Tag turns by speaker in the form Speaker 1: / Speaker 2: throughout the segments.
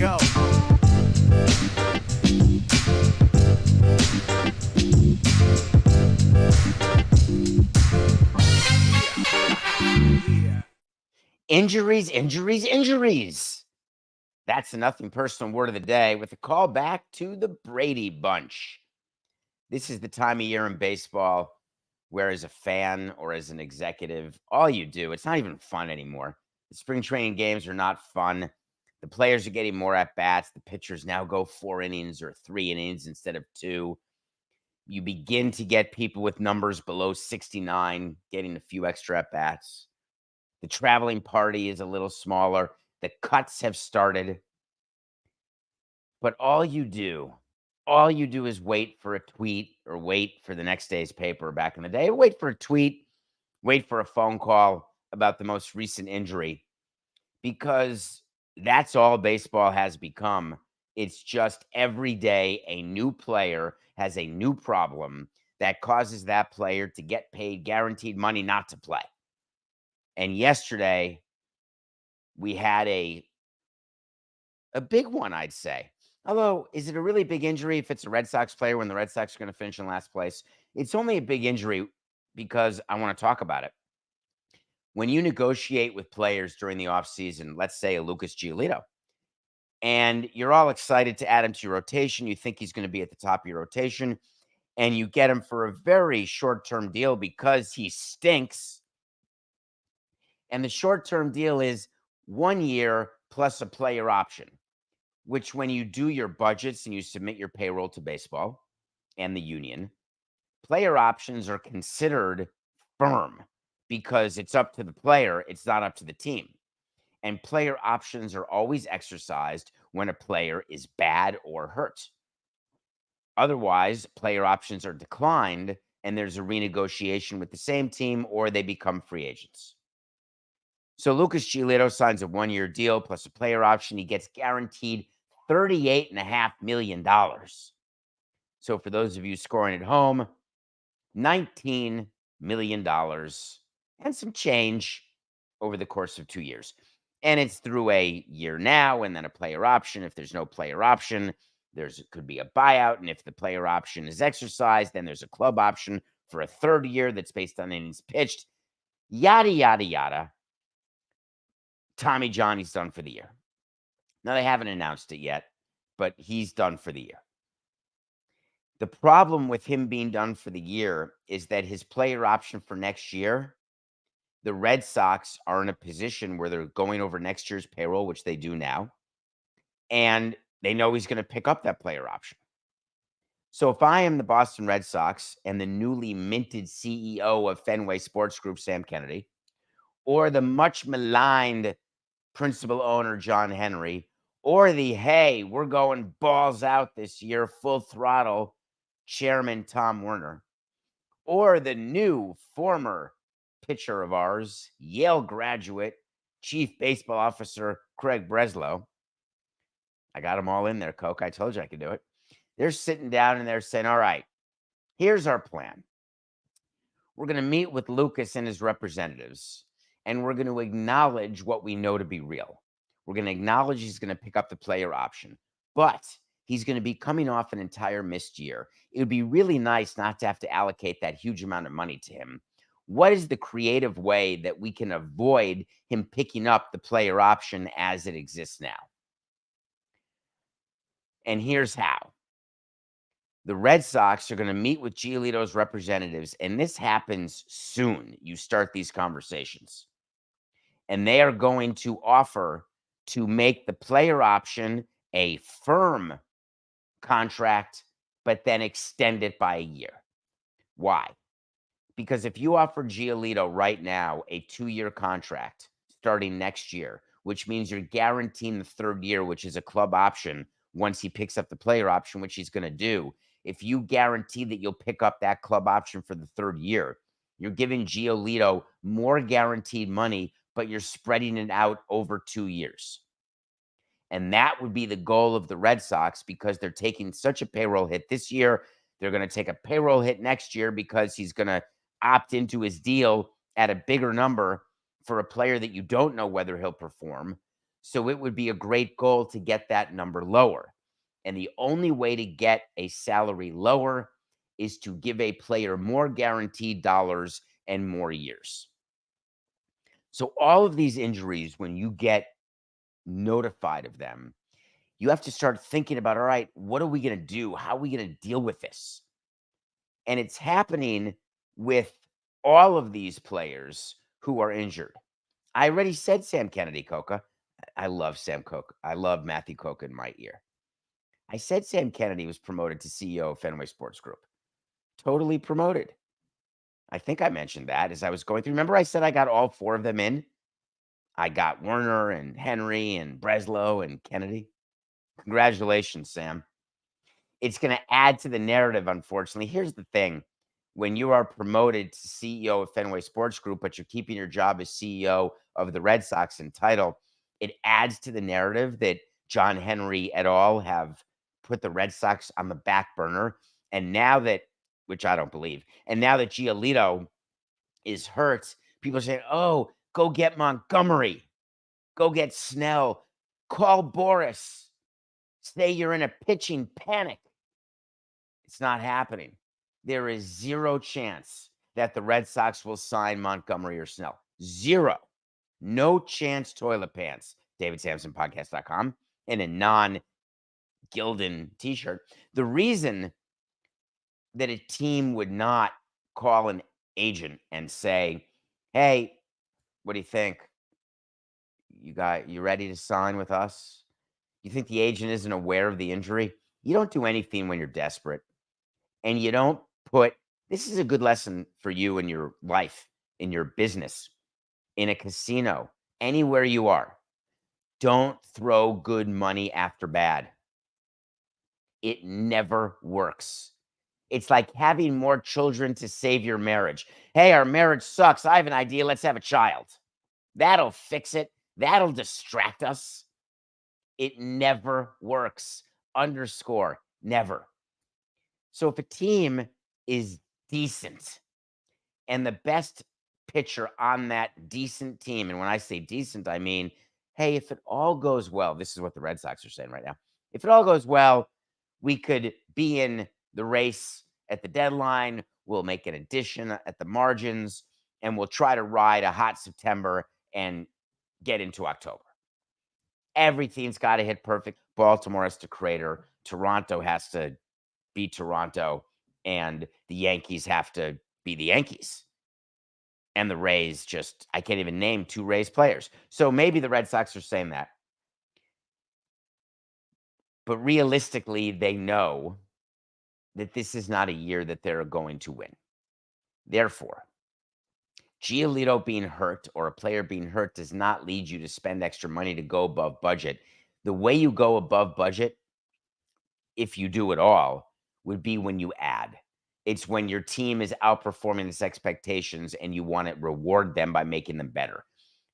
Speaker 1: go.
Speaker 2: Injuries, injuries, injuries. That's the nothing personal word of the day with a call back to the Brady Bunch. This is the time of year in baseball where, as a fan or as an executive, all you do, it's not even fun anymore. The spring training games are not fun. The players are getting more at bats. The pitchers now go 4 innings or 3 innings instead of 2. You begin to get people with numbers below 69 getting a few extra at bats. The traveling party is a little smaller. The cuts have started. But all you do is wait for a tweet or wait for the next day's paper back in the day. Wait for a tweet, wait for a phone call about the most recent injury, because that's all baseball has become. It's just every day a new player has a new problem that causes that player to get paid guaranteed money not to play. And yesterday, we had a big one, I'd say. Although, is it a really big injury if it's a Red Sox player when the Red Sox are going to finish in last place? It's only a big injury because I want to talk about it. When you negotiate with players during the offseason, let's say a Lucas Giolito, and you're all excited to add him to your rotation, you think he's going to be at the top of your rotation, and you get him for a very short-term deal because he stinks. And the short-term deal is 1 year plus a player option, which when you do your budgets and you submit your payroll to baseball and the union, player options are considered firm because it's up to the player, it's not up to the team. And player options are always exercised when a player is bad or hurt. Otherwise, player options are declined and there's a renegotiation with the same team or they become free agents. So Lucas Giolito signs a 1-year deal plus a player option. He gets guaranteed $38.5 million. So for those of you scoring at home, $19 million and some change over the course of 2 years. And it's through a year now and then a player option. If there's no player option, could be a buyout. And if the player option is exercised, then there's a club option for a 3rd year that's based on innings pitched. Yada, yada, yada. Tommy Johnny's done for the year. Now, they haven't announced it yet, but he's done for the year. The problem with him being done for the year is that his player option for next year, the Red Sox are in a position where they're going over next year's payroll, which they do now, and they know he's going to pick up that player option. So if I am the Boston Red Sox and the newly minted CEO of Fenway Sports Group, Sam Kennedy, or the much maligned principal owner, John Henry, or the, hey, we're going balls out this year, full throttle, Chairman Tom Werner, or the new former pitcher of ours, Yale graduate, Chief Baseball Officer Craig Breslow. I got them all in there, Coke. I told you I could do it. They're sitting down and they're saying, all right, here's our plan. We're going to meet with Lucas and his representatives, and we're going to acknowledge what we know to be real. We're going to acknowledge he's going to pick up the player option, but he's going to be coming off an entire missed year. It would be really nice not to have to allocate that huge amount of money to him. What is the creative way that we can avoid him picking up the player option as it exists now? And here's how. The Red Sox are going to meet with Giolito's representatives, and this happens soon. You start these conversations. And they are going to offer to make the player option a firm contract, but then extend it by a year. Why? Because if you offer Giolito right now a 2-year contract starting next year, which means you're guaranteeing the 3rd year, which is a club option once he picks up the player option, which he's going to do. If you guarantee that you'll pick up that club option for the 3rd year, you're giving Giolito more guaranteed money, but you're spreading it out over 2 years. And that would be the goal of the Red Sox because they're taking such a payroll hit this year. They're going to take a payroll hit next year because he's going to opt into his deal at a bigger number for a player that you don't know whether he'll perform. So it would be a great goal to get that number lower. And the only way to get a salary lower is to give a player more guaranteed dollars and more years. So all of these injuries, when you get notified of them, you have to start thinking about, all right, what are we going to do? How are we going to deal with this? And it's happening with all of these players who are injured. I already said Sam Kennedy, Coca. I love Sam Coca. I love Matthew Coca in my ear. I said Sam Kennedy was promoted to CEO of Fenway Sports Group. Totally promoted. I think I mentioned that as I was going through. Remember I said I got all 4 of them in? I got Werner and Henry and Breslow and Kennedy. Congratulations, Sam. It's going to add to the narrative, unfortunately. Here's the thing. When you are promoted to CEO of Fenway Sports Group, but you're keeping your job as CEO of the Red Sox in title, it adds to the narrative that John Henry et al. Have put the Red Sox on the back burner. And now that, which I don't believe, and now that Giolito is hurt, people are saying, oh, go get Montgomery. Go get Snell. Call Boris. Say you're in a pitching panic. It's not happening. There is 0 chance that the Red Sox will sign Montgomery or Snell. 0. No chance, toilet pants. DavidSamsonPodcast.com in a non-Gildan t-shirt. The reason that a team would not call an agent and say, hey, what do you think? You ready to sign with us? You think the agent isn't aware of the injury? You don't do anything when you're desperate. And you don't put, this is a good lesson for you in your life, in your business, in a casino, anywhere you are. Don't throw good money after bad. It never works. It's like having more children to save your marriage. Hey, our marriage sucks. I have an idea. Let's have a child. That'll fix it. That'll distract us. It never works. Underscore, never. So if a team is decent and the best pitcher on that decent team, and when I say decent, I mean, hey, if it all goes well, this is what the Red Sox are saying right now. If it all goes well, we could be in the race at the deadline. We'll make an addition at the margins, and we'll try to ride a hot September and get into October. Everything's got to hit perfect. Baltimore has to crater. Toronto has to be Toronto, and the Yankees have to be the Yankees. And the Rays just, I can't even name 2 Rays players. So maybe the Red Sox are saying that. But realistically, they know that this is not a year that they're going to win. Therefore, Giolito being hurt or a player being hurt does not lead you to spend extra money to go above budget. The way you go above budget, if you do it all, would be when you add. It's when your team is outperforming its expectations and you want to reward them by making them better.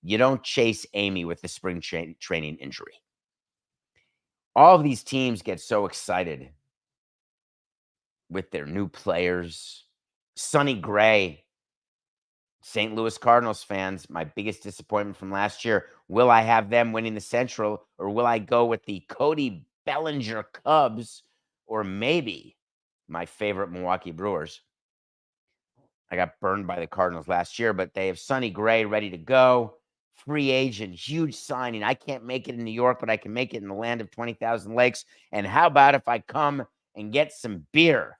Speaker 2: You don't chase Amy with the spring training injury. All of these teams get so excited with their new players. Sonny Gray, St. Louis Cardinals fans, my biggest disappointment from last year. Will I have them winning the Central, or will I go with the Cody Bellinger Cubs, or maybe my favorite Milwaukee Brewers? I got burned by the Cardinals last year, but they have Sonny Gray ready to go. Free agent, huge signing. I can't make it in New York, but I can make it in the land of 20,000 lakes. And how about if I come and get some beer?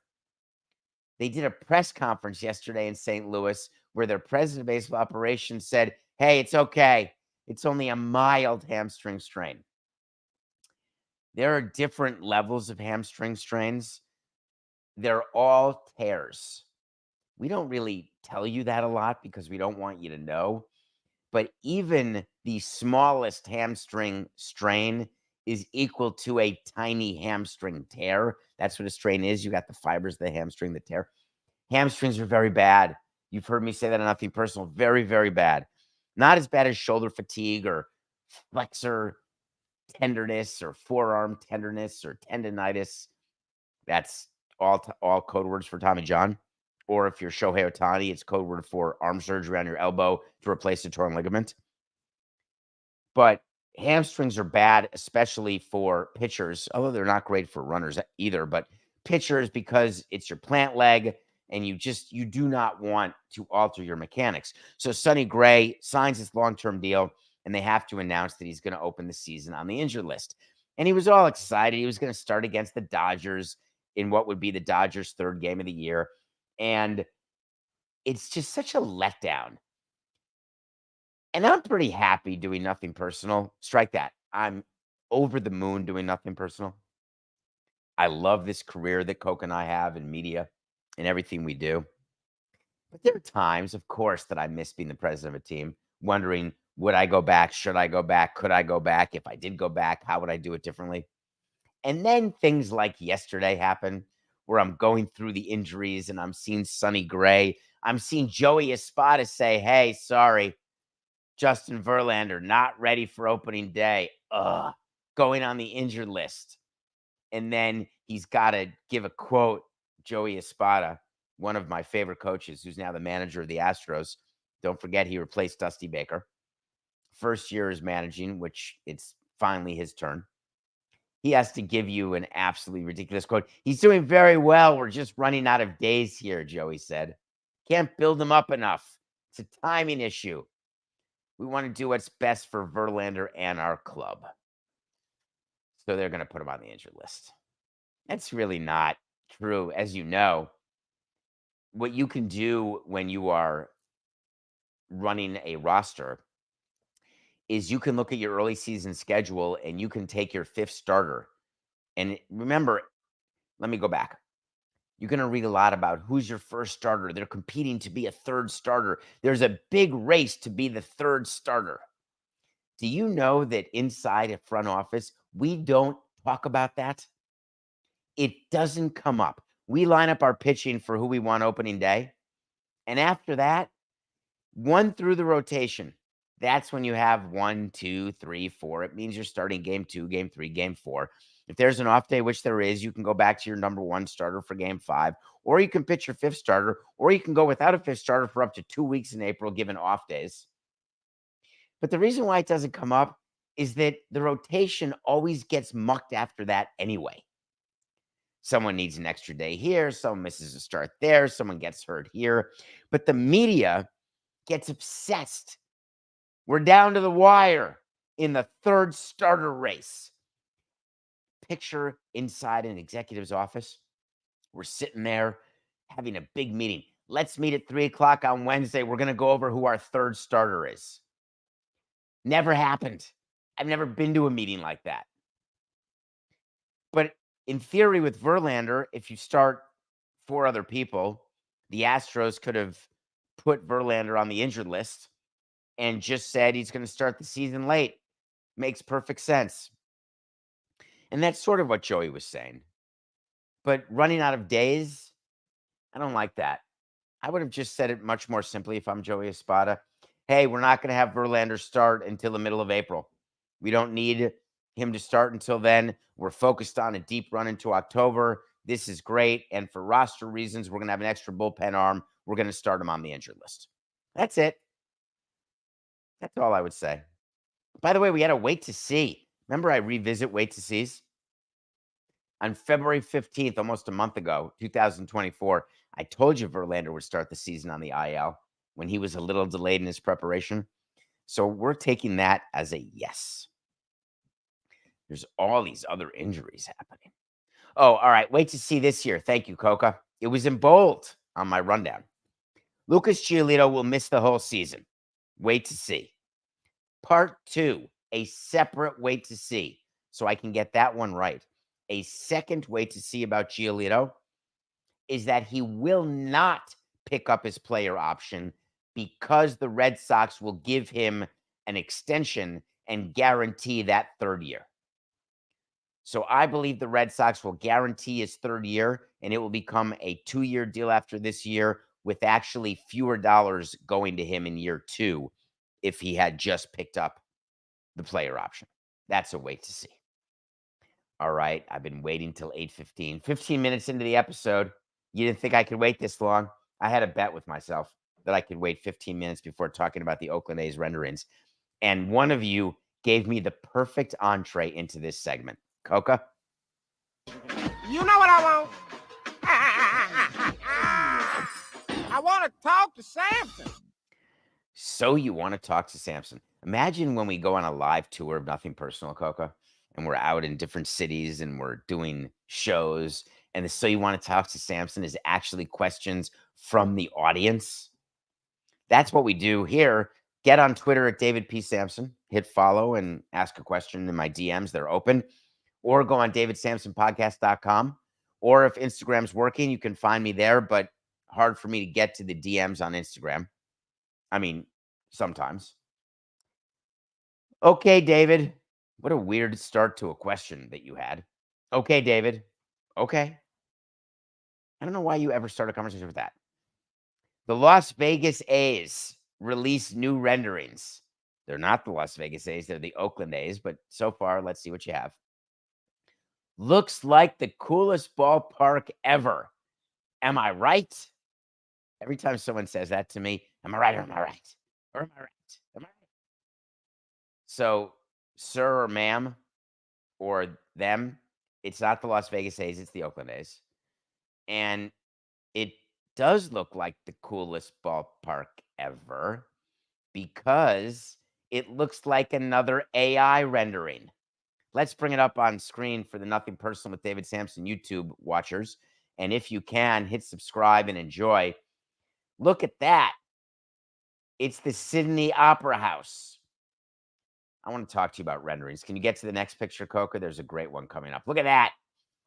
Speaker 2: They did a press conference yesterday in St. Louis where their president of baseball operations said, hey, it's okay. It's only a mild hamstring strain. There are different levels of hamstring strains. They're all tears. We don't really tell you that a lot because we don't want you to know. But even the smallest hamstring strain is equal to a tiny hamstring tear. That's what a strain is. You got the fibers of the hamstring, the tear. Hamstrings are very bad. You've heard me say that on Nothing Personal. Very, very bad. Not as bad as shoulder fatigue or flexor tenderness or forearm tenderness or tendonitis. That's all code words for Tommy John. Or if you're Shohei Ohtani, it's code word for arm surgery on your elbow to replace a torn ligament. But hamstrings are bad, especially for pitchers, although they're not great for runners either, but pitchers because it's your plant leg and you do not want to alter your mechanics. So Sonny Gray signs this long-term deal and they have to announce that he's going to open the season on the injured list. And he was all excited. He was going to start against the Dodgers in what would be the Dodgers' third game of the year. And it's just such a letdown. And I'm pretty happy doing nothing personal. Strike that. I'm over the moon doing nothing personal. I love this career that Coke and I have in media and everything we do. But there are times, of course, that I miss being the president of a team, wondering, would I go back? Should I go back? Could I go back? If I did go back, how would I do it differently? And then things like yesterday happen where I'm going through the injuries and I'm seeing Sonny Gray. I'm seeing Joey Espada say, hey, sorry, Justin Verlander, not ready for opening day. Going on the injured list. And then he's got to give a quote, Joey Espada, one of my favorite coaches, who's now the manager of the Astros. Don't forget, he replaced Dusty Baker. First year is managing, which it's finally his turn. He has to give you an absolutely ridiculous quote. He's doing very well. We're just running out of days here, Joey said. Can't build him up enough. It's a timing issue. We want to do what's best for Verlander and our club. So they're going to put him on the injured list. That's really not true. As you know, what you can do when you are running a roster is you can look at your early season schedule and you can take your fifth starter. And remember, let me go back. You're going to read a lot about who's your first starter. They're competing to be a third starter. There's a big race to be the third starter. Do you know that inside a front office, we don't talk about that? It doesn't come up. We line up our pitching for who we want opening day. And after that, one through the rotation. That's when you have 1, 2, 3, 4. It means you're starting game 2, game 3, game 4. If there's an off day, which there is, you can go back to your number 1 starter for game 5, or you can pitch your fifth starter, or you can go without a fifth starter for up to 2 weeks in April, given off days. But the reason why it doesn't come up is that the rotation always gets mucked after that anyway. Someone needs an extra day here, someone misses a start there, someone gets hurt here. But the media gets obsessed. We're down to the wire in the third starter race. Picture inside an executive's office. We're sitting there having a big meeting. Let's meet at 3 o'clock on Wednesday. We're going to go over who our third starter is. Never happened. I've never been to a meeting like that. But in theory, with Verlander, if you start 4 other people, the Astros could have put Verlander on the injured list and just said he's going to start the season late. Makes perfect sense. And that's sort of what Joey was saying. But running out of days, I don't like that. I would have just said it much more simply if I'm Joey Espada. Hey, we're not going to have Verlander start until the middle of April. We don't need him to start until then. We're focused on a deep run into October. This is great. And for roster reasons, we're going to have an extra bullpen arm. We're going to start him on the injured list. That's it. That's all I would say. By the way, we had a wait to see. Remember I revisit wait to sees? On February 15th, almost a month ago, 2024, I told you Verlander would start the season on the IL when he was a little delayed in his preparation. So we're taking that as a yes. There's all these other injuries happening. Oh, all right. Wait to see this year. Thank you, Coca. It was in bold on my rundown. Lucas Giolito will miss the whole season. Wait to see. Part 2, a separate wait to see. So I can get that one right. A second wait to see about Giolito is that he will not pick up his player option because the Red Sox will give him an extension and guarantee that third year. So I believe the Red Sox will guarantee his third year, and it will become a 2-year deal after this year with actually fewer dollars going to him in year 2 if he had just picked up the player option. That's a wait to see. All right, I've been waiting till 8:15. 15 minutes into the episode. You didn't think I could wait this long? I had a bet with myself that I could wait 15 minutes before talking about the Oakland A's renderings. And one of you gave me the perfect entree into this segment. Coca?
Speaker 1: You know what I want? I want to talk to Samson.
Speaker 2: So you want to talk to Samson. Imagine when we go on a live tour of Nothing Personal, Coca, and we're out in different cities and we're doing shows, and the So You Want to Talk to Samson is actually questions from the audience. That's what we do here. Get on Twitter at David P. Samson, hit follow and ask a question in my DMs. They're open. Or go on davidsamsonpodcast.com. Or if Instagram's working, you can find me there, but hard for me to get to the DMs on Instagram. I mean, sometimes. Okay, David. What a weird start to a question that you had. Okay, David. Okay. I don't know why you ever start a conversation with that. The Las Vegas A's release new renderings. They're not the Las Vegas A's, they're the Oakland A's, but so far, let's see what you have. Looks like the coolest ballpark ever. Am I right? Every time someone says that to me, am I right or am I right? Or am I right? Am I right? So, sir or ma'am, or them, it's not the Las Vegas A's, it's the Oakland A's. And it does look like the coolest ballpark ever because it looks like another AI rendering. Let's bring it up on screen for the Nothing Personal with David Samson YouTube watchers. And if you can, hit subscribe and enjoy. Look at that. It's the Sydney Opera House. I want to talk to you about renderings. Can you get to the next picture, Coca? There's a great one coming up. Look at that.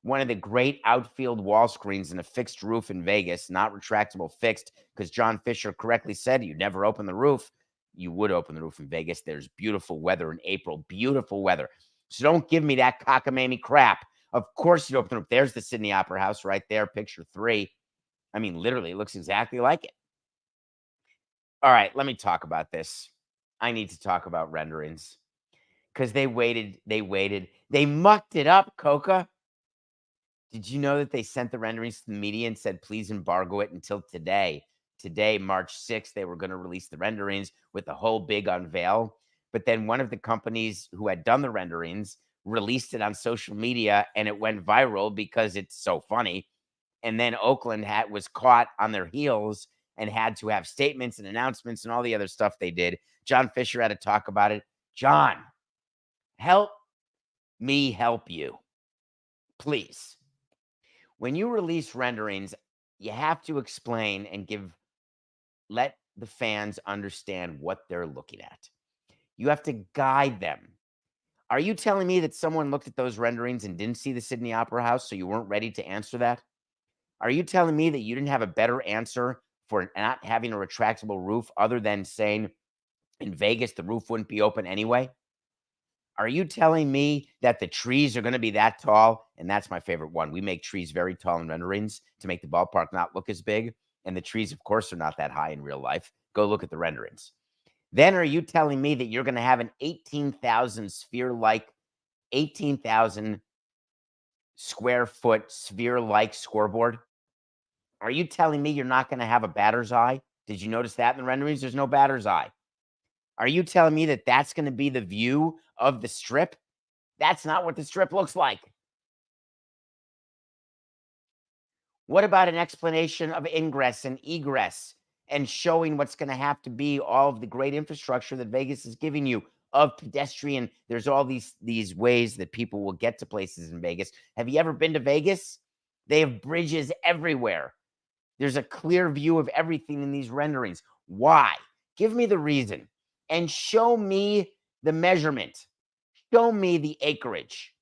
Speaker 2: One of the great outfield wall screens in a fixed roof in Vegas, not retractable, fixed, because John Fisher correctly said you'd never open the roof. You would open the roof in Vegas. There's beautiful weather in April, beautiful weather. So don't give me that cockamamie crap. Of course you'd open the roof. There's the Sydney Opera House right there, picture 3. I mean, literally, it looks exactly like it. All right, let me talk about this. I need to talk about renderings because they waited. They mucked it up, Coca. Did you know that they sent the renderings to the media and said, please embargo it until today? Today, March 6th, they were going to release the renderings with the whole big unveil. But then one of the companies who had done the renderings released it on social media and it went viral because it's so funny. And then Oakland was caught on their heels and had to have statements and announcements and all the other stuff they did. John Fisher had to talk about it. John, help me help you, please. When you release renderings, you have to explain and let the fans understand what they're looking at. You have to guide them. Are you telling me that someone looked at those renderings and didn't see the Sydney Opera House, so you weren't ready to answer that? Are you telling me that you didn't have a better answer for not having a retractable roof other than saying in Vegas the roof wouldn't be open anyway? Are you telling me that the trees are going to be that tall? And that's my favorite one. We make trees very tall in renderings to make the ballpark not look as big. And the trees, of course, are not that high in real life. Go look at the renderings. Then are you telling me that you're going to have an 18,000 square foot sphere-like scoreboard? Are you telling me you're not going to have a batter's eye? Did you notice that in the renderings? There's no batter's eye. Are you telling me that that's going to be the view of the strip? That's not what the strip looks like. What about an explanation of ingress and egress and showing what's going to have to be all of the great infrastructure that Vegas is giving you of pedestrian? There's all these ways that people will get to places in Vegas. Have you ever been to Vegas? They have bridges everywhere. There's a clear view of everything in these renderings. Why? Give me the reason and show me the measurement. Show me the acreage.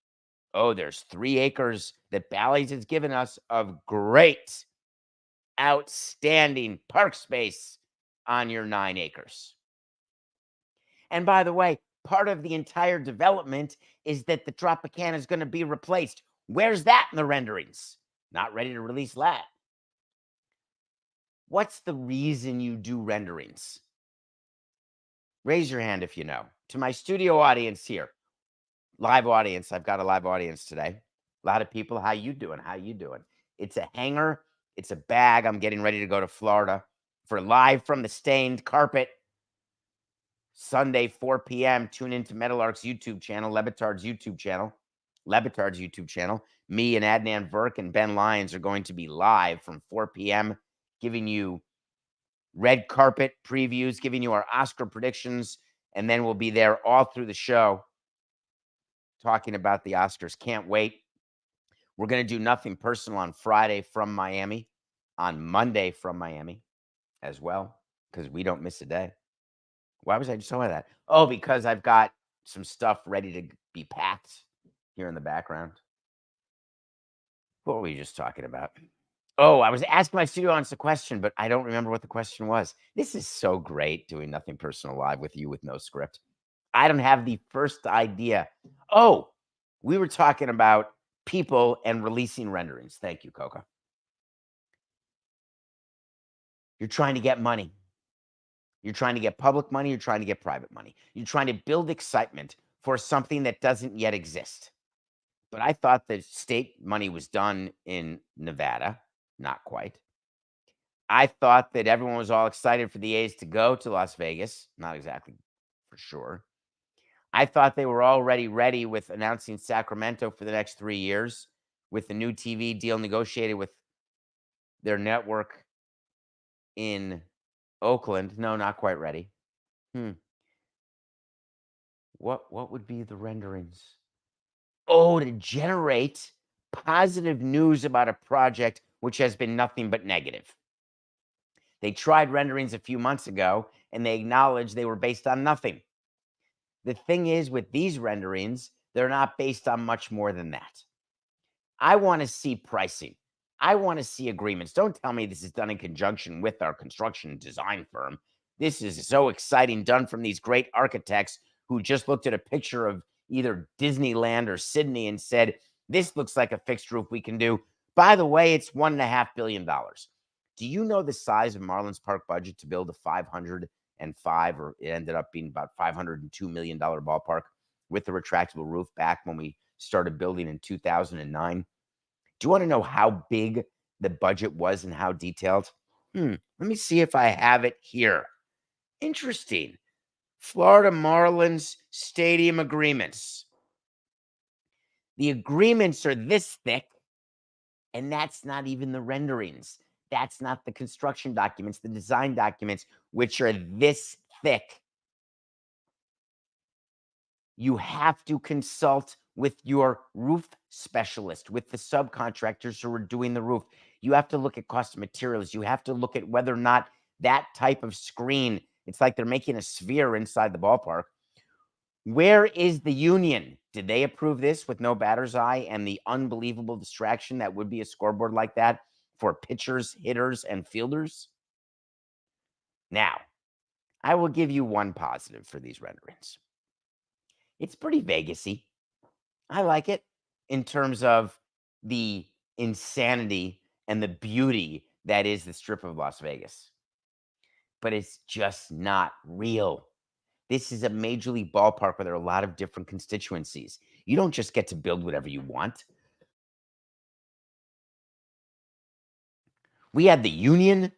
Speaker 2: Oh, there's 3 acres that Bally's has given us of great, outstanding park space on your 9 acres. And by the way, part of the entire development is that the Tropicana is going to be replaced. Where's that in the renderings? Not ready to release that. What's the reason you do renderings? Raise your hand if you know. To my studio audience here, live audience. I've got a live audience today. A lot of people. How you doing? How you doing? It's a hanger. It's a bag. I'm getting ready to go to Florida for live from the stained carpet. Sunday, 4 p.m., tune into Metalark's YouTube channel, Lebitard's YouTube channel. Me and Adnan Verk and Ben Lyons are going to be live from 4 p.m., giving you red carpet previews, giving you our Oscar predictions, and then we'll be there all through the show talking about the Oscars. Can't wait. We're going to do nothing personal on Friday from Miami, on Monday from Miami as well, because we don't miss a day. Why was I just talking about that? Oh, because I've got some stuff ready to be packed here in the background. What were we just talking about? Oh, I was asking my studio audience a question, but I don't remember what the question was. This is so great doing nothing personal live with you with no script. I don't have the first idea. Oh, we were talking about people and releasing renderings. Thank you, Coca. You're trying to get money. You're trying to get public money. You're trying to get private money. You're trying to build excitement for something that doesn't yet exist. But I thought the state money was done in Nevada. Not quite. I thought that everyone was all excited for the A's to go to Las Vegas. Not exactly for sure. I thought they were already ready with announcing Sacramento for the next 3 years with the new TV deal negotiated with their network in Oakland. No, not quite ready. What would be the renderings? Oh, to generate positive news about a project which has been nothing but negative. They tried renderings a few months ago, and they acknowledged they were based on nothing. The thing is, with these renderings, they're not based on much more than that. I want to see pricing. I want to see agreements. Don't tell me this is done in conjunction with our construction design firm. This is so exciting, done from these great architects who just looked at a picture of either Disneyland or Sydney and said, this looks like a fixed roof we can do. By the way, it's $1.5 billion. Do you know the size of Marlins Park budget to build a 505, or it ended up being about $502 million ballpark with the retractable roof back when we started building in 2009? Do you want to know how big the budget was and how detailed? Let me see if I have it here. Interesting. Florida Marlins stadium agreements. The agreements are this thick, and that's not even the renderings. That's not the construction documents, the design documents, which are this thick. You have to consult with your roof specialist, with the subcontractors who are doing the roof. You have to look at cost of materials. You have to look at whether or not that type of screen, it's like they're making a sphere inside the ballpark. Where is the union? Did they approve this with no batter's eye and the unbelievable distraction that would be a scoreboard like that for pitchers, hitters, and fielders? Now, I will give you one positive for these renderings. It's pretty Vegas-y. I like it in terms of the insanity and the beauty that is the Strip of Las Vegas. But it's just not real. This is a major league ballpark where there are a lot of different constituencies. You don't just get to build whatever you want. We had the union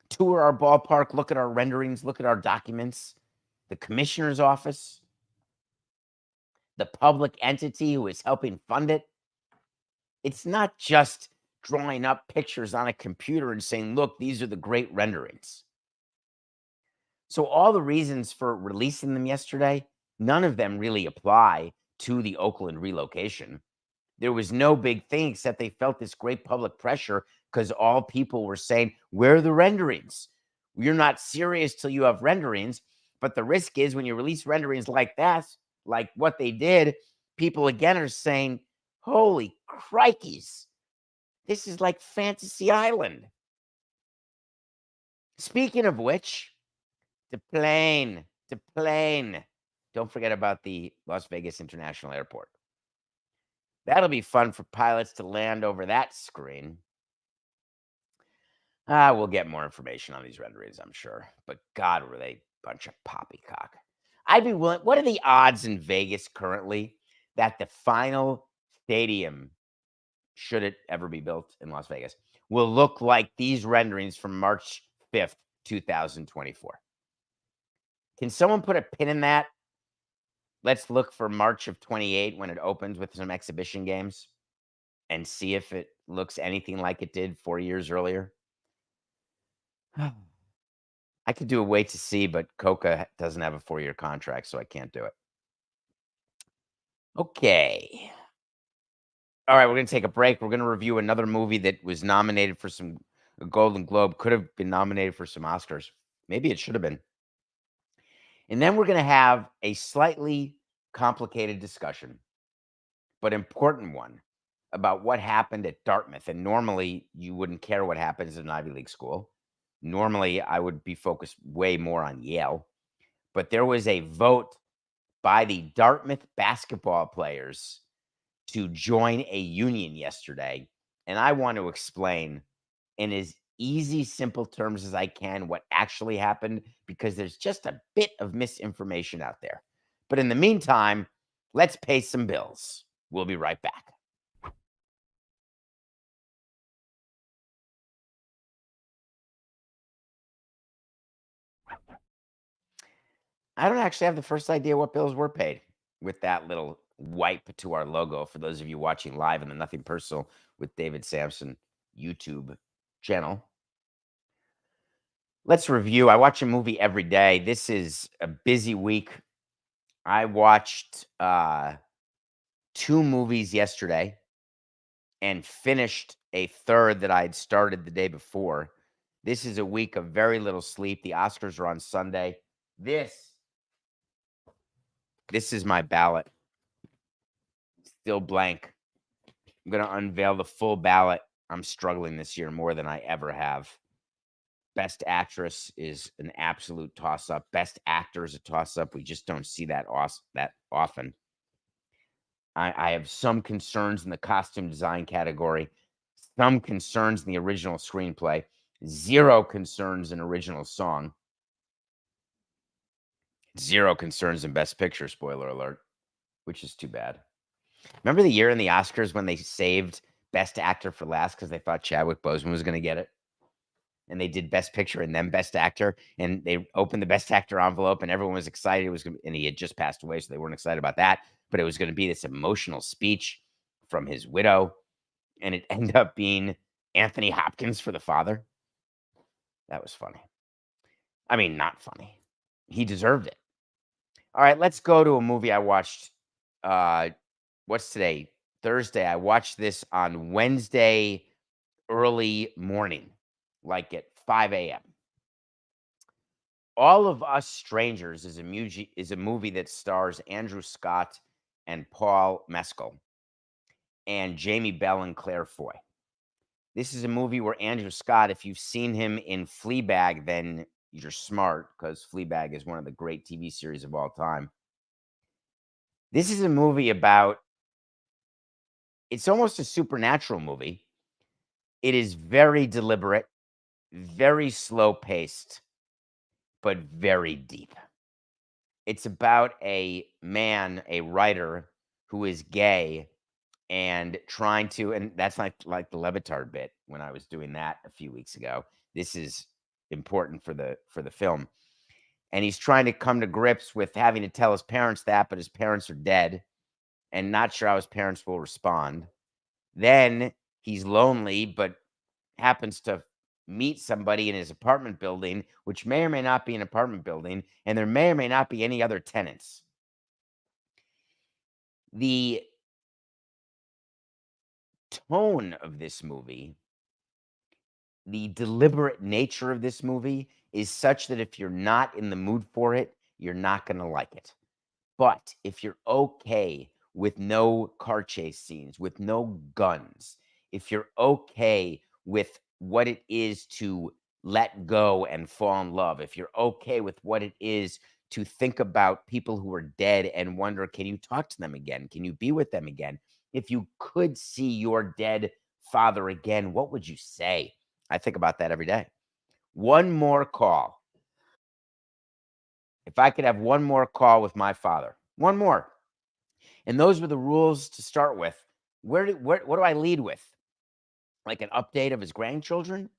Speaker 2: tour our ballpark, look at our renderings, look at our documents, the commissioner's office, the public entity who is helping fund it. It's not just drawing up pictures on a computer and saying, look, these are the great renderings. So all the reasons for releasing them yesterday, none of them really apply to the Oakland relocation. There was no big thing except they felt this great public pressure because all people were saying, where are the renderings? You're not serious till you have renderings. But the risk is when you release renderings like that, like what they did, people again are saying, holy crikeys, this is like Fantasy Island. Speaking of which, to plane. Don't forget about the Las Vegas International Airport. That'll be fun for pilots to land over that screen. We'll get more information on these renderings, I'm sure. But God, were they a bunch of poppycock. I'd be willing. What are the odds in Vegas currently that the final stadium, should it ever be built in Las Vegas, will look like these renderings from March 5th, 2024? Can someone put a pin in that? Let's look for March of 28 when it opens with some exhibition games and see if it looks anything like it did 4 years earlier. I could do a wait to see, but Coca doesn't have a 4-year contract, so I can't do it. Okay. All right, we're going to take a break. We're going to review another movie that was nominated for some Golden Globe, could have been nominated for some Oscars. Maybe it should have been. And then we're going to have a slightly complicated discussion, but important one, about what happened at Dartmouth. And normally you wouldn't care what happens in an Ivy League school. Normally I would be focused way more on Yale. But there was a vote by the Dartmouth basketball players to join a union yesterday. And I want to explain in as easy, simple terms as I can what actually happened, because there's just a bit of misinformation out there. But in the meantime, let's pay some bills. We'll be right back. I don't actually have the first idea what bills were paid with that little wipe to our logo. For those of you watching live on the Nothing Personal with David Samson YouTube channel. Let's review. I watch a movie every day. This is a busy week. I watched 2 movies yesterday and finished a third that I had started the day before. This is a week of very little sleep. The Oscars are on Sunday. This is my ballot. Still blank. I'm going to unveil the full ballot. I'm struggling this year more than I ever have. Best Actress is an absolute toss-up. Best Actor is a toss-up. We just don't see that often. I have some concerns in the costume design category, some concerns in the original screenplay, 0 concerns in original song, 0 concerns in Best Picture, spoiler alert, which is too bad. Remember the year in the Oscars when they saved Best Actor for last because they thought Chadwick Boseman was going to get it? And they did Best Picture and then Best Actor, and they opened the Best Actor envelope, and everyone was excited. It was gonna, and he had just passed away, so they weren't excited about that. But it was going to be this emotional speech from his widow, and it ended up being Anthony Hopkins for the father. That was funny. I mean, not funny. He deserved it. All right, let's go to a movie I watched. What's today? Thursday. I watched this on Wednesday early morning, like at 5 a.m. All of Us Strangers is a movie that stars Andrew Scott and Paul Mescal and Jamie Bell and Claire Foy. This is a movie where Andrew Scott, if you've seen him in Fleabag, then you're smart, because Fleabag is one of the great TV series of all time. This is a movie about, it's almost a supernatural movie. It is very deliberate, very slow paced, but very deep. It's about a man, a writer who is gay and trying to, and that's like the Levitard bit when I was doing that a few weeks ago. This is important for the film. And he's trying to come to grips with having to tell his parents that, but his parents are dead and not sure how his parents will respond. Then he's lonely, but happens to meet somebody in his apartment building, which may or may not be an apartment building, and there may or may not be any other tenants. The tone of this movie, the deliberate nature of this movie is such that if you're not in the mood for it, you're not going to like it. But if you're okay with no car chase scenes, with no guns, if you're okay with what it is to let go and fall in love, if you're okay with what it is to think about people who are dead and wonder, can you talk to them again? Can you be with them again? If you could see your dead father again, what would you say? I think about that every day. One more call. If I could have one more call with my father, one more. And those were the rules to start with. What do I lead with? Like an update of his grandchildren?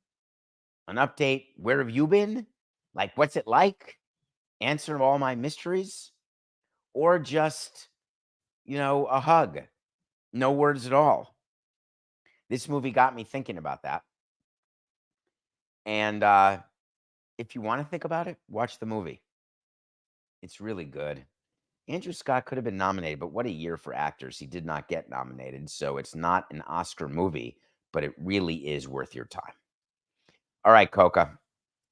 Speaker 2: An update, where have you been? Like, what's it like? answer to all my mysteries, or just, a hug? No words at all. This movie got me thinking about that. And if you want to think about it, watch the movie. It's really good. Andrew Scott could have been nominated, but what a year for actors. He did not get nominated, so it's not an Oscar movie, but it really is worth your time. All right, Coca,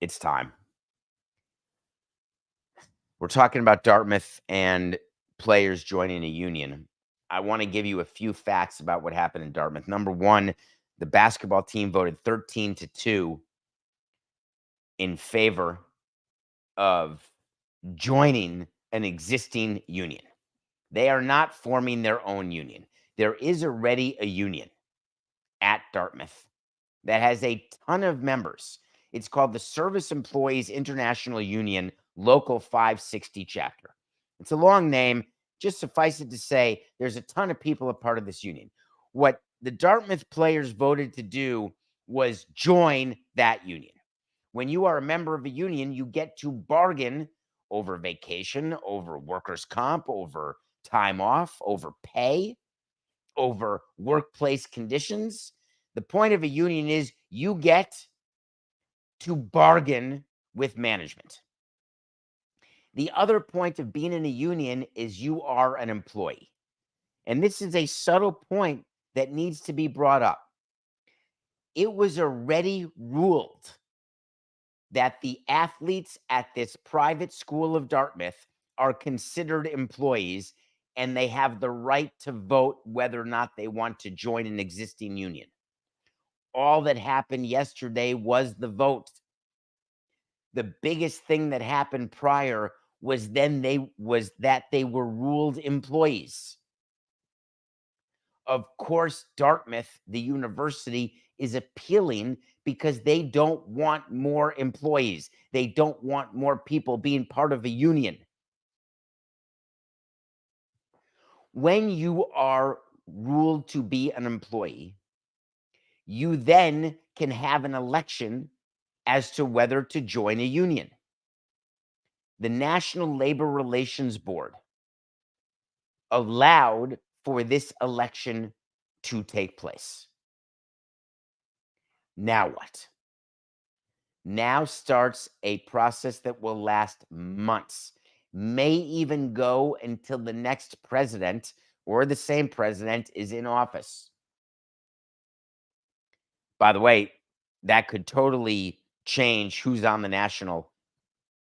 Speaker 2: it's time. We're talking about Dartmouth and players joining a union. I want to give you a few facts about what happened in Dartmouth. Number one, the basketball team voted 13-2 in favor of joining an existing union. They are not forming their own union. There is already a union at Dartmouth that has a ton of members. It's called the Service Employees International Union Local 560 Chapter. It's a long name. Just suffice it to say, there's a ton of people a part of this union. What the Dartmouth players voted to do was join that union. When you are a member of a union, you get to bargain over vacation, over workers' comp, over time off, over pay, over workplace conditions. The point of a union is you get to bargain with management. The other point of being in a union is you are an employee. And this is a subtle point that needs to be brought up. It was already ruled that the athletes at this private school of Dartmouth are considered employees, and they have the right to vote whether or not they want to join an existing union. All that happened yesterday was the vote. The biggest thing that happened prior was that they were ruled employees. Of course, Dartmouth, the university, is appealing because they don't want more employees. They don't want more people being part of a union. When you are ruled to be an employee, you then can have an election as to whether to join a union. The National Labor Relations Board allowed for this election to take place. Now what? Now starts a process that will last months, may even go until the next president or the same president is in office. By the way, that could totally change who's on the National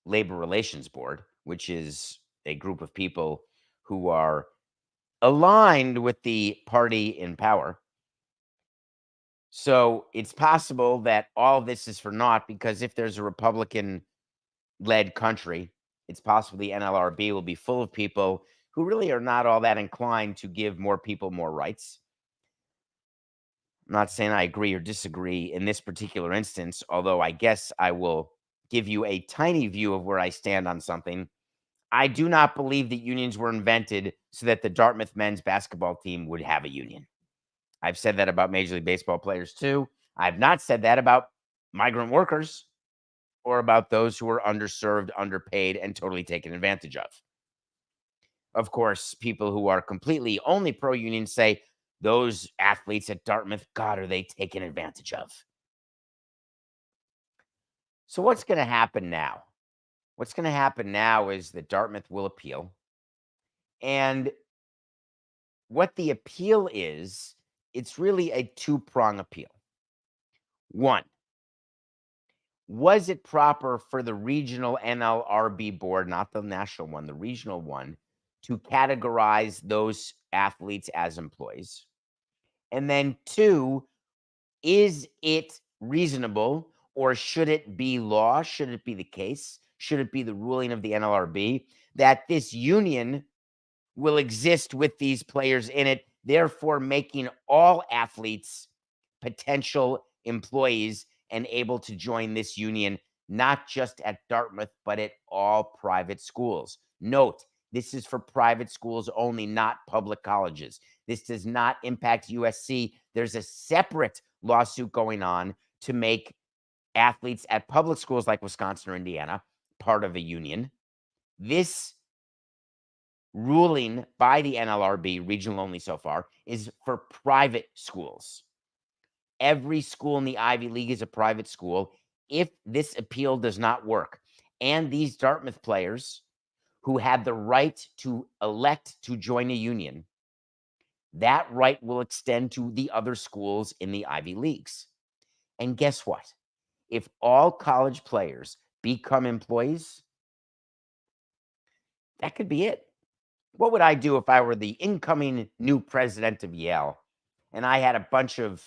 Speaker 2: Labor Relations Board, which is a group of people who are aligned with the party in power. So it's possible that all of this is for naught, because if there's a Republican-led country, it's possible the NLRB will be full of people who really are not all that inclined to give more people more rights. I'm not saying I agree or disagree in this particular instance, although I guess I will give you a tiny view of where I stand on something. I do not believe that unions were invented so that the Dartmouth men's basketball team would have a union. I've said that about Major League Baseball players too. I've not said that about migrant workers or about those who are underserved, underpaid, and totally taken advantage of. Of course, people who are completely only pro-union say, those athletes at Dartmouth, God, are they taken advantage of? So what's going to happen now? What's going to happen now is that Dartmouth will appeal. And what the appeal is, it's really a two-prong appeal. One, was it proper for the regional NLRB board, not the national one, the regional one, to categorize those athletes as employees? And then two, is it reasonable, or should it be law? Should it be the case? Should it be the ruling of the NLRB that this union will exist with these players in it, therefore making all athletes potential employees and able to join this union, not just at Dartmouth, but at all private schools? Note, this is for private schools only, not public colleges. This does not impact USC. There's a separate lawsuit going on to make athletes at public schools like Wisconsin or Indiana part of a union. This ruling by the NLRB, regional only so far, is for private schools. Every school in the Ivy League is a private school. If this appeal does not work, and these Dartmouth players who had the right to elect to join a union, that right will extend to the other schools in the Ivy Leagues. And guess what? If all college players become employees, that could be it. What would I do if I were the incoming new president of Yale and I had a bunch of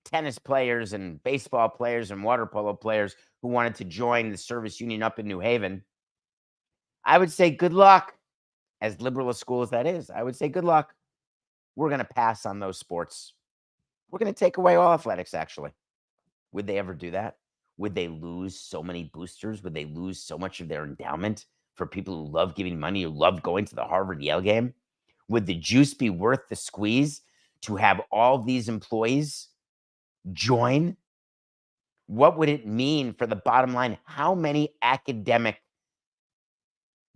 Speaker 2: tennis players and baseball players and water polo players who wanted to join the service union up in New Haven? I would say good luck. As liberal a school as that is, I would say good luck. We're going to pass on those sports. We're going to take away all athletics, actually. Would they ever do that? Would they lose so many boosters? Would they lose so much of their endowment for people who love giving money, who love going to the Harvard-Yale game? Would the juice be worth the squeeze to have all these employees join? What would it mean for the bottom line? How many academic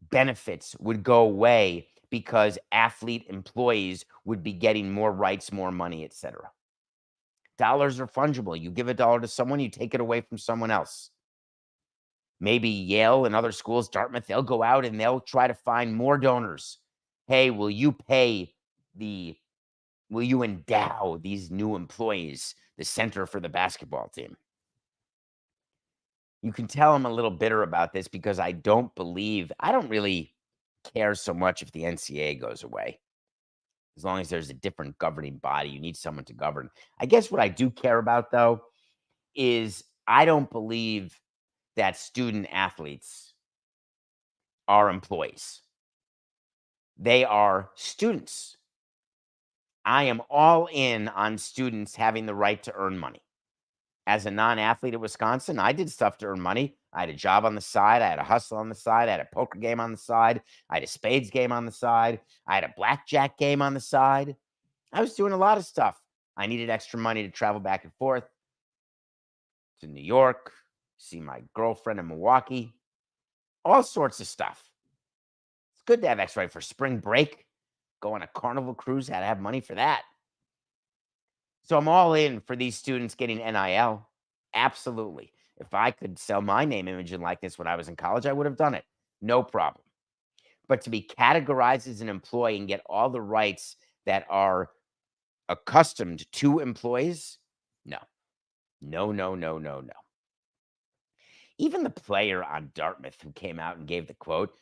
Speaker 2: benefits would go away because athlete employees would be getting more rights, more money, etc.? Dollars are fungible. You give $1 to someone, you take it away from someone else. Maybe Yale and other schools, Dartmouth, they'll go out and they'll try to find more donors. Hey, will you endow these new employees the center for the basketball team? You can tell I'm a little bitter about this because I don't really care so much if the NCAA goes away. As long as there's a different governing body, you need someone to govern. I guess what I do care about, though, is I don't believe that student athletes are employees. They are students. I am all in on students having the right to earn money. As a non-athlete at Wisconsin, I did stuff to earn money. I had a job on the side. I had a hustle on the side. I had a poker game on the side. I had a spades game on the side. I had a blackjack game on the side. I was doing a lot of stuff. I needed extra money to travel back and forth to New York, see my girlfriend in Milwaukee, all sorts of stuff. It's good to have extra for spring break, go on a Carnival cruise, had to have money for that. So I'm all in for these students getting NIL. Absolutely. If I could sell my name, image, and likeness when I was in college, I would have done it. No problem. But to be categorized as an employee and get all the rights that are accustomed to employees, no. No. Even the player on Dartmouth who came out and gave the quote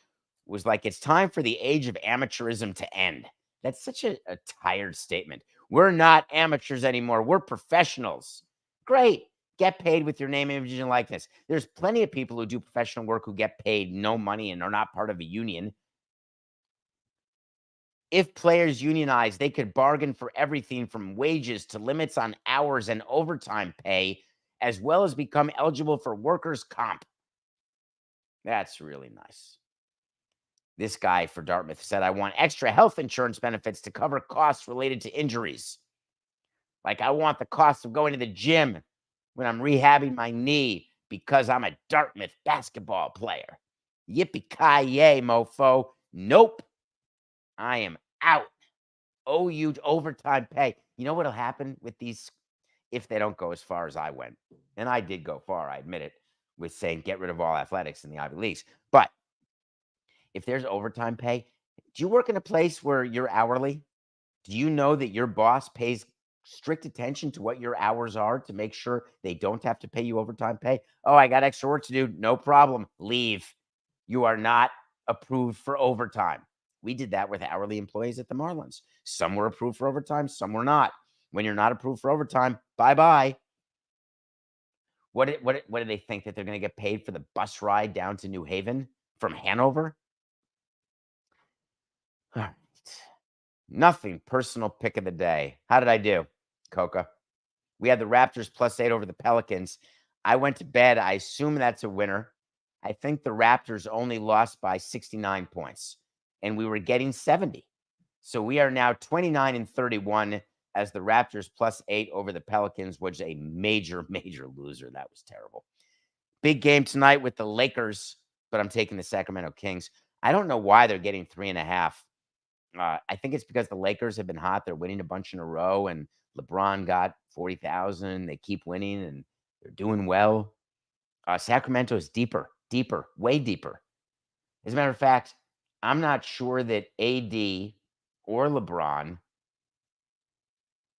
Speaker 2: was like, it's time for the age of amateurism to end. That's such a tired statement. We're not amateurs anymore. We're professionals. Great. Get paid with your name, image, and likeness. There's plenty of people who do professional work who get paid no money and are not part of a union. If players unionize, they could bargain for everything from wages to limits on hours and overtime pay, as well as become eligible for workers' comp. That's really nice. This guy for Dartmouth said, I want extra health insurance benefits to cover costs related to injuries. Like I want the cost of going to the gym when I'm rehabbing my knee because I'm a Dartmouth basketball player. Yippee-ki-yay, mofo. Nope. I am out. Oh, you overtime pay. You know what'll happen with these if they don't go as far as I went? And I did go far, I admit it, with saying get rid of all athletics in the Ivy Leagues. But if there's overtime pay, do you work in a place where you're hourly? Do you know that your boss pays strict attention to what your hours are to make sure they don't have to pay you overtime pay? Oh, I got extra work to do. No problem. Leave. You are not approved for overtime. We did that with hourly employees at the Marlins. Some were approved for overtime, some were not. When you're not approved for overtime, bye-bye. What do they think, that they're going to get paid for the bus ride down to New Haven from Hanover? All right. Nothing personal pick of the day. How did I do, Coca? We had the Raptors +8 over the Pelicans. I went to bed. I assume that's a winner. I think the Raptors only lost by 69 points, and we were getting 70. So we are now 29-31 as the Raptors +8 over the Pelicans was a major, major loser. That was terrible. Big game tonight with the Lakers, but I'm taking the Sacramento Kings. I don't know why they're getting 3.5. I think it's because the Lakers have been hot. They're winning a bunch in a row, and LeBron got 40,000. They keep winning, and they're doing well. Sacramento is deeper, way deeper. As a matter of fact, I'm not sure that AD or LeBron,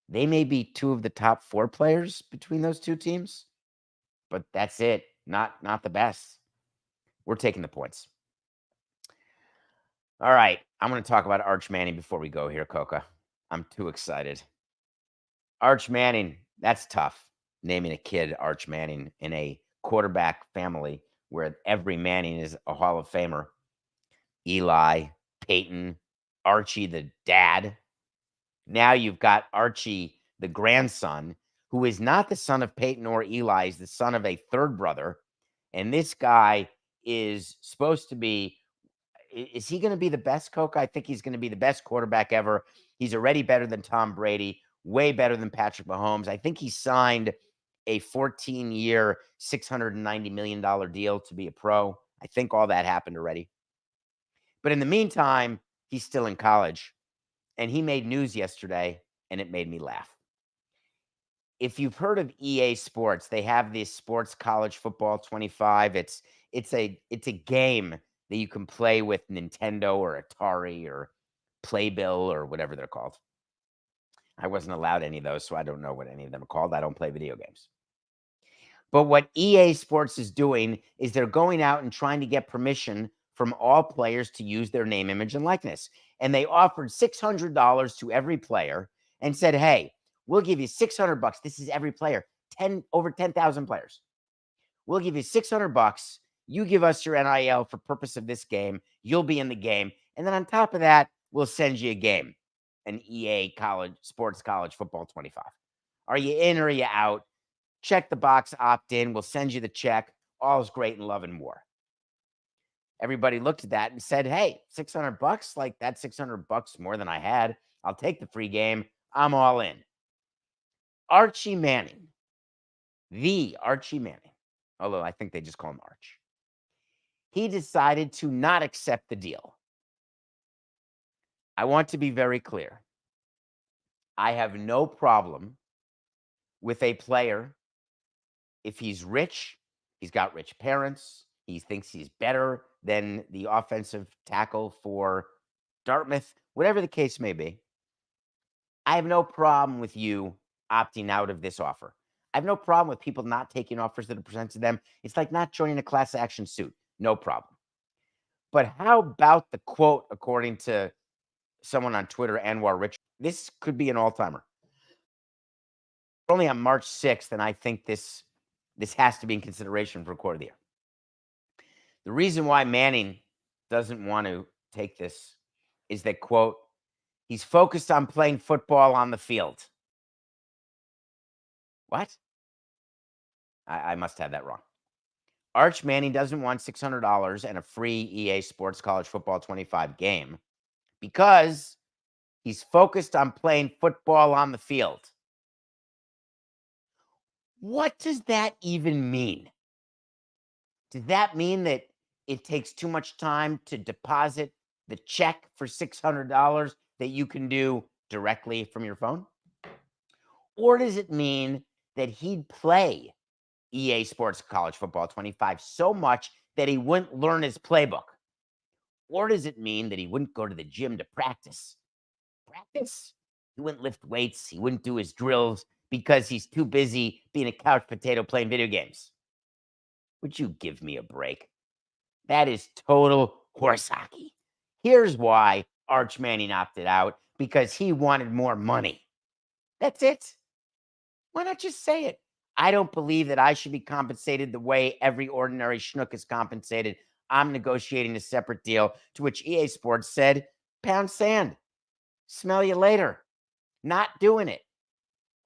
Speaker 2: they may be two of the top 4 players between those two teams, but that's it. Not the best. We're taking the points. All right, I'm going to talk about Arch Manning before we go here, Coca. I'm too excited. Arch Manning, that's tough, naming a kid Arch Manning in a quarterback family where every Manning is a Hall of Famer. Eli, Peyton, Archie the dad. Now you've got Archie the grandson, who is not the son of Peyton or Eli, he's the son of a third brother. And this guy is supposed to be, is he going to be the best, Coke? I think he's going to be the best quarterback ever. He's already better than Tom Brady, way better than Patrick Mahomes. I think he signed a 14-year, $690 million deal to be a pro. I think all that happened already. But in the meantime, he's still in college. And he made news yesterday, and it made me laugh. If you've heard of EA Sports, they have this Sports College Football 25. It's a game that you can play with Nintendo or Atari or Playbill or whatever they're called. I wasn't allowed any of those, so I don't know what any of them are called. I don't play video games. But what EA Sports is doing is they're going out and trying to get permission from all players to use their name, image, and likeness. And they offered $600 to every player and said, hey, we'll give you $600. This is every player, over 10,000 players. We'll give you $600. You give us your NIL for purpose of this game. You'll be in the game. And then on top of that, we'll send you a game, an EA Sports College Football 25. Are you in or are you out? Check the box, opt in. We'll send you the check. All's great in love and war. Everybody looked at that and said, hey, $600, like that's $600 more than I had. I'll take the free game. I'm all in. Archie Manning, the Archie Manning, although I think they just call him Arch. He decided to not accept the deal. I want to be very clear. I have no problem with a player if he's rich, he's got rich parents, he thinks he's better than the offensive tackle for Dartmouth, whatever the case may be. I have no problem with you opting out of this offer. I have no problem with people not taking offers that are presented to them. It's like not joining a class action suit. No problem. But how about the quote, according to someone on Twitter, Anwar Rich? This could be an all-timer. Only on March 6th, and I think this has to be in consideration for Court of the Year. The reason why Manning doesn't want to take this is that, quote, he's focused on playing football on the field. What? I must have that wrong. Arch Manning doesn't want $600 and a free EA Sports College Football 25 game because he's focused on playing football on the field. What does that even mean? Does that mean that it takes too much time to deposit the check for $600 that you can do directly from your phone? Or does it mean that he'd play EA Sports College Football 25 so much that he wouldn't learn his playbook? Or does it mean that he wouldn't go to the gym to practice? Practice? He wouldn't lift weights. He wouldn't do his drills because he's too busy being a couch potato playing video games. Would you give me a break? That is total horse hockey. Here's why Arch Manning opted out, because he wanted more money. That's it. Why not just say it? I don't believe that I should be compensated the way every ordinary schnook is compensated. I'm negotiating a separate deal, to which EA Sports said, pound sand. Smell you later. Not doing it.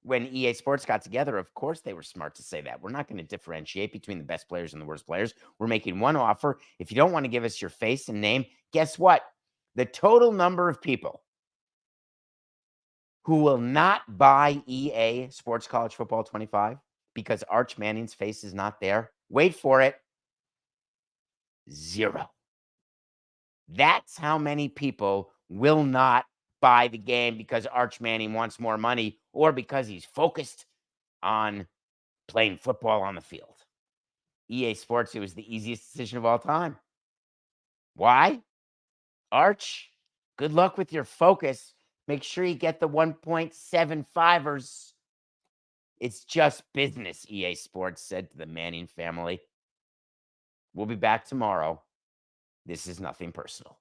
Speaker 2: When EA Sports got together, of course they were smart to say that. We're not going to differentiate between the best players and the worst players. We're making one offer. If you don't want to give us your face and name, guess what? The total number of people who will not buy EA Sports College Football 25 because Arch Manning's face is not there, wait for it, 0. That's how many people will not buy the game because Arch Manning wants more money or because he's focused on playing football on the field. EA Sports, it was the easiest decision of all time. Why? Arch, good luck with your focus. Make sure you get the 1.75ers. It's just business, EA Sports said to the Manning family. We'll be back tomorrow. This is nothing personal.